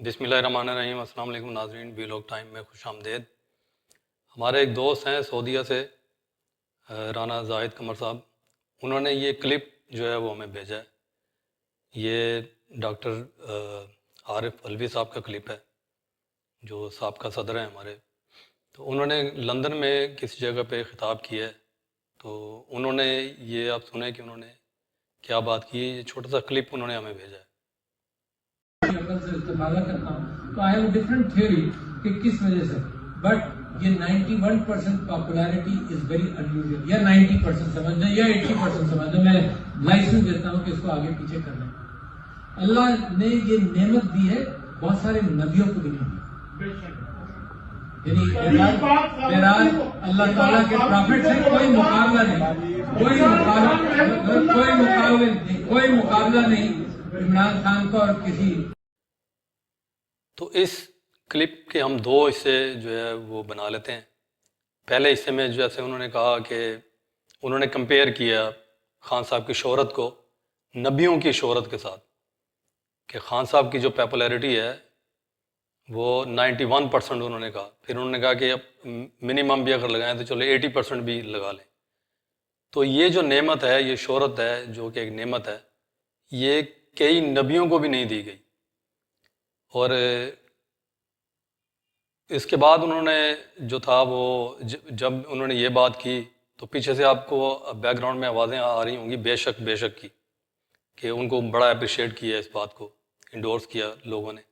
بسم اللہ الرحمن الرحیم۔ السلام علیکم ناظرین، وی لاگ ٹائم میں خوش آمدید۔ ہمارے ایک دوست ہیں سعودیہ سے، رانا زاہد قمر صاحب، انہوں نے یہ کلپ جو ہے وہ ہمیں بھیجا ہے۔ یہ ڈاکٹر عارف علوی صاحب کا کلپ ہے، جو سابقہ صدر ہیں ہمارے۔ تو انہوں نے لندن میں کسی جگہ پہ خطاب کیا ہے، تو انہوں نے یہ آپ سنیں کہ انہوں نے کیا بات کی ہے۔ یہ چھوٹا سا کلپ انہوں نے ہمیں بھیجا ہے۔ سے استفادہ کرتا ہوں تو آئی ہیو ڈفرنٹ تھیوری کہ کس وجہ سے، بٹ یہ 91% پاپولیرٹی از ویری انیوژل، یا 90% سمجھ لیں یا 80% سمجھ لیں، میں لائسنس دیتا ہوں کہ اس کو آگے پیچھے کر لیں۔ اللہ نے یہ نعمت دی ہے، بہت سارے نبیوں کو بھی نہیں دی، یعنی بہرحال اللہ تعالیٰ کے پرافٹ سے کوئی مقابلہ نہیں، کوئی مقابلہ نہیں عمران خان کو اور کسی۔ تو اس کلپ کے ہم دو حصے جو ہے وہ بنا لیتے ہیں۔ پہلے حصے میں جیسے انہوں نے کہا کہ انہوں نے کمپیئر کیا خان صاحب کی شہرت کو نبیوں کی شہرت کے ساتھ، کہ خان صاحب کی جو پاپولیرٹی ہے وہ 91% انہوں نے کہا۔ پھر انہوں نے کہا کہ اب منیمم بھی اگر لگائیں تو چلو 80% بھی لگا لیں۔ تو یہ جو نعمت ہے، یہ شہرت ہے جو کہ ایک نعمت ہے، یہ کئی نبیوں کو بھی نہیں دی گئی۔ اور اس کے بعد انہوں نے جو تھا وہ جب انہوں نے یہ بات کی تو پیچھے سے آپ کو بیک گراؤنڈ میں آوازیں آ رہی ہوں گی بے شک کی، کہ ان کو بڑا اپریشیٹ کیا اس بات کو، انڈورس کیا لوگوں نے۔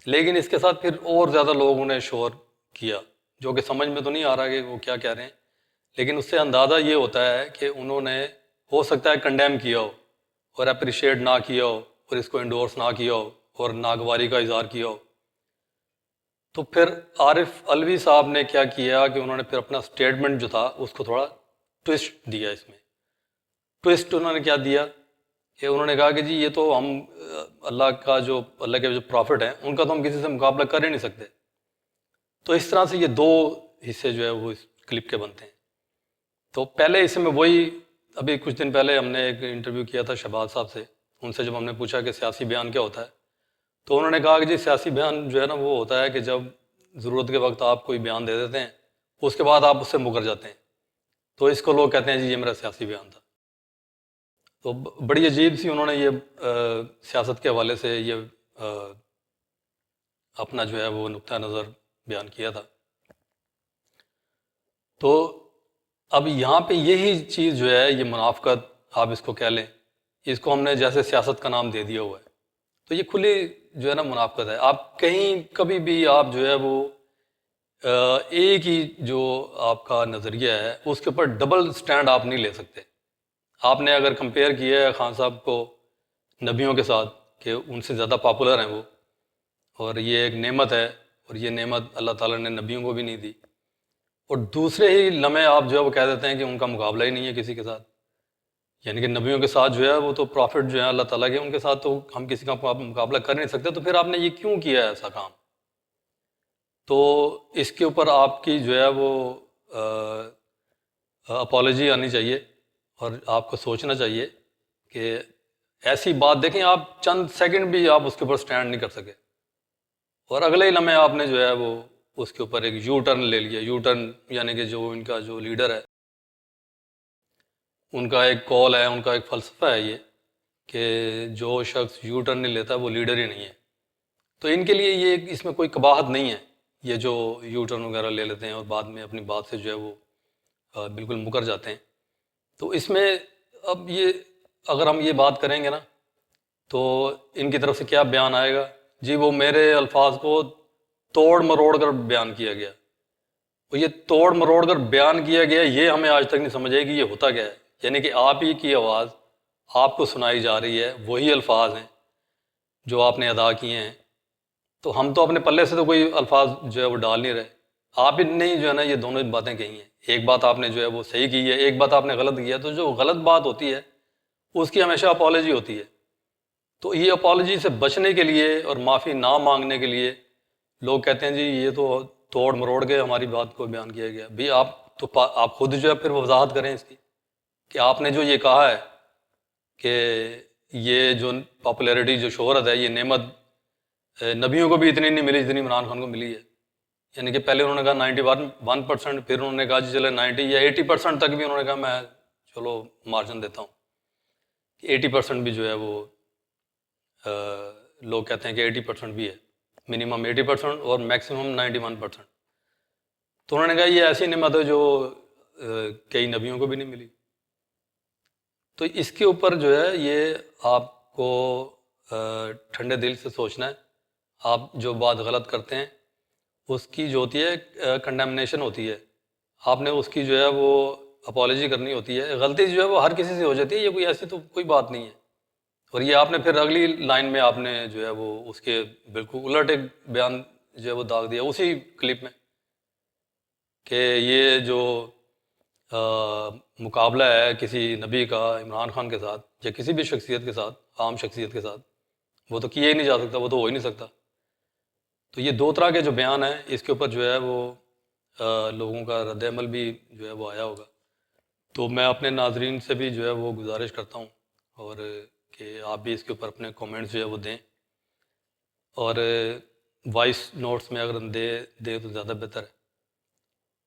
لیکن اس کے ساتھ پھر اور زیادہ لوگوں نے شور کیا، جو کہ سمجھ میں تو نہیں آ رہا کہ وہ کیا کہہ رہے ہیں، لیکن اس سے اندازہ یہ ہوتا ہے کہ انہوں نے ہو سکتا ہے کنڈیم کیا ہو اور اپریشیٹ نہ کیا ہو اور اس کو انڈورس نہ کیا ہو اور ناگواری کا اظہار کیا ہو۔ تو پھر عارف علوی صاحب نے کیا کیا کہ انہوں نے پھر اپنا سٹیٹمنٹ جو تھا اس کو تھوڑا ٹوسٹ دیا۔ اس میں ٹوسٹ انہوں نے کیا دیا کہ انہوں نے کہا کہ جی یہ تو ہم اللہ کے جو پرافٹ ہیں ان کا تو ہم کسی سے مقابلہ کر ہی نہیں سکتے۔ تو اس طرح سے یہ دو حصے جو ہے وہ اس کلپ کے بنتے ہیں۔ تو پہلے حصے میں وہی، ابھی کچھ دن پہلے ہم نے ایک انٹرویو کیا تھا شہباز صاحب سے، ان سے جب ہم نے پوچھا کہ سیاسی بیان کیا ہوتا ہے تو انہوں نے کہا کہ جی سیاسی بیان جو ہے نا وہ ہوتا ہے کہ جب ضرورت کے وقت آپ کوئی بیان دے دیتے ہیں، اس کے بعد آپ اس سے مکر جاتے ہیں، تو اس کو لوگ کہتے ہیں جی یہ میرا سیاسی بیان تھا۔ تو بڑی عجیب سی انہوں نے یہ سیاست کے حوالے سے یہ اپنا جو ہے وہ نقطہ نظر بیان کیا تھا۔ تو اب یہاں پہ یہی چیز جو ہے یہ منافقت آپ اس کو کہہ لیں، اس کو ہم نے جیسے سیاست کا نام دے دیا ہوا ہے، تو یہ کھلی جو ہے نا منافقت ہے۔ آپ کہیں کبھی بھی آپ جو ہے وہ ایک ہی جو آپ کا نظریہ ہے اس کے اوپر ڈبل سٹینڈ آپ نہیں لے سکتے۔ آپ نے اگر کمپیئر کیا ہے خان صاحب کو نبیوں کے ساتھ کہ ان سے زیادہ پاپولر ہیں وہ، اور یہ ایک نعمت ہے اور یہ نعمت اللہ تعالیٰ نے نبیوں کو بھی نہیں دی، اور دوسرے ہی لمحے آپ جو ہے وہ کہہ دیتے ہیں کہ ان کا مقابلہ ہی نہیں ہے کسی کے ساتھ، یعنی کہ نبیوں کے ساتھ جو ہے وہ تو پرافٹ جو ہیں اللہ تعالیٰ کے، ان کے ساتھ تو ہم کسی کا مقابلہ کر نہیں سکتے، تو پھر آپ نے یہ کیوں کیا ہے ایسا کام؟ تو اس کے اوپر آپ کی جو ہے وہ اپالوجی آنی چاہیے، اور آپ کو سوچنا چاہیے کہ ایسی بات دیکھیں، آپ چند سیکنڈ بھی آپ اس کے اوپر سٹینڈ نہیں کر سکے، اور اگلے ہی لمحے آپ نے جو ہے وہ اس کے اوپر ایک یو ٹرن لے لیا۔ یو ٹرن یعنی کہ جو ان کا جو لیڈر ہے، ان کا ایک کال ہے، ان کا ایک فلسفہ ہے یہ کہ جو شخص یو ٹرن نہیں لیتا وہ لیڈر ہی نہیں ہے۔ تو ان کے لیے یہ اس میں کوئی قباحت نہیں ہے، یہ جو یو ٹرن وغیرہ لے لیتے ہیں اور بعد میں اپنی بات سے جو ہے وہ بالکل مکر جاتے ہیں۔ تو اس میں اب یہ اگر ہم یہ بات کریں گے نا تو ان کی طرف سے کیا بیان آئے گا؟ جی وہ میرے الفاظ کو توڑ مروڑ کر بیان کیا گیا، اور یہ توڑ مروڑ کر بیان کیا گیا یہ ہمیں آج تک نہیں سمجھ آئی کہ یہ ہوتا کیا ہے۔ یعنی کہ آپ ہی کی آواز آپ کو سنائی جا رہی ہے، وہی الفاظ ہیں جو آپ نے ادا کیے ہیں، تو ہم تو اپنے پلے سے تو کوئی الفاظ جو ہے وہ ڈال نہیں رہے، آپ ہی نے جو ہے نا یہ دونوں باتیں کہی ہیں۔ ایک بات آپ نے جو ہے وہ صحیح کی ہے، ایک بات آپ نے غلط کی ہے، تو جو غلط بات ہوتی ہے اس کی ہمیشہ اپالوجی ہوتی ہے۔ تو یہ اپالوجی سے بچنے کے لیے اور معافی نہ مانگنے کے لیے لوگ کہتے ہیں جی یہ تو توڑ مروڑ کے ہماری بات کو بیان کیا گیا۔ بھی آپ خود جو ہے پھر وضاحت کریں اس کی کہ آپ نے جو یہ کہا ہے کہ یہ جو پاپولیرٹی جو شہرت ہے یہ نعمت نبیوں کو بھی اتنی نہیں ملی جتنی عمران خان کو ملی ہے. یعنی کہ پہلے انہوں نے کہا 91%، پھر انہوں نے کہا جی چلے 90 یا 80% تک بھی انہوں نے کہا میں چلو مارجن دیتا ہوں. 80% بھی جو ہے وہ لوگ کہتے ہیں کہ 80% بھی ہے، منیمم 80% اور میکسیمم 91%. تو انہوں نے کہا یہ ایسی نعمت ہے جو کئی نبیوں کو بھی نہیں ملی. تو اس کے اوپر جو ہے یہ آپ کو ٹھنڈے دل سے سوچنا ہے. آپ جو بات غلط کرتے ہیں اس کی جو ہوتی ہے کنڈیمنیشن ہوتی ہے، آپ نے اس کی جو ہے وہ اپالوجی کرنی ہوتی ہے. غلطی جو ہے وہ ہر کسی سے ہو جاتی ہے، یہ کوئی ایسی تو کوئی بات نہیں ہے. اور یہ آپ نے پھر اگلی لائن میں آپ نے جو ہے وہ اس کے بالکل الٹ ایک بیان جو ہے وہ داغ دیا اسی کلپ میں کہ یہ جو مقابلہ ہے کسی نبی کا عمران خان کے ساتھ یا کسی بھی شخصیت کے ساتھ، عام شخصیت کے ساتھ، وہ تو کیا ہی نہیں جا سکتا، وہ تو ہو ہی نہیں سکتا. تو یہ دو طرح کے جو بیان ہیں اس کے اوپر جو ہے وہ لوگوں کا رد عمل بھی جو ہے وہ آیا ہوگا. تو میں اپنے ناظرین سے بھی جو ہے وہ گزارش کرتا ہوں اور کہ آپ بھی اس کے اوپر اپنے کومنٹس جو ہے وہ دیں، اور وائس نوٹس میں اگر دیں تو زیادہ بہتر ہے.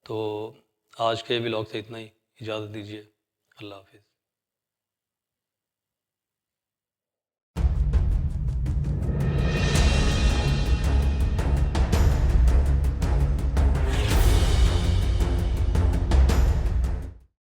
تو آج کے ولاگ سے اتنا ہی، اجازت دیجیے. اللہ حافظ.